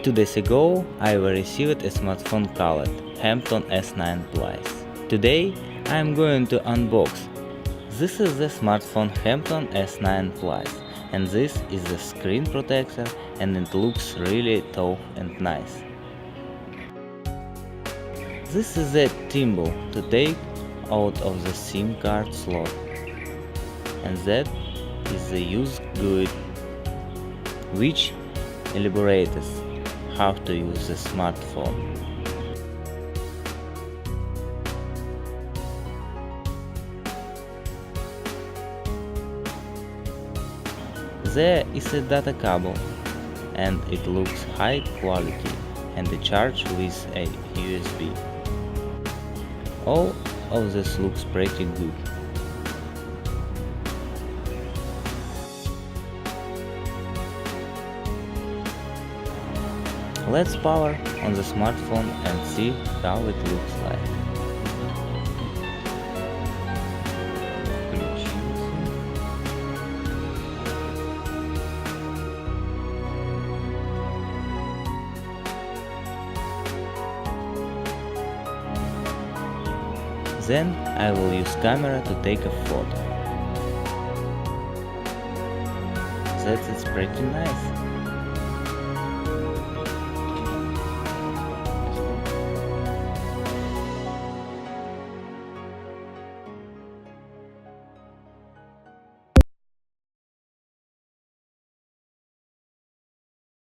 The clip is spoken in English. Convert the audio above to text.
2 days ago, I received a smartphone called HOMTOM S9 Plus. Today, I am going to unbox. This is the smartphone HOMTOM S9 Plus, and this is the screen protector, and it looks really tough and nice. This is the thimble to take out of the SIM card slot, and that is the use guide, which elaborates how to use the smartphone. There is a data cable, and it looks high quality and charged with a USB. All of this looks pretty good. Let's power on the smartphone and see how it looks like. Then I will use camera to take a photo. That is pretty nice.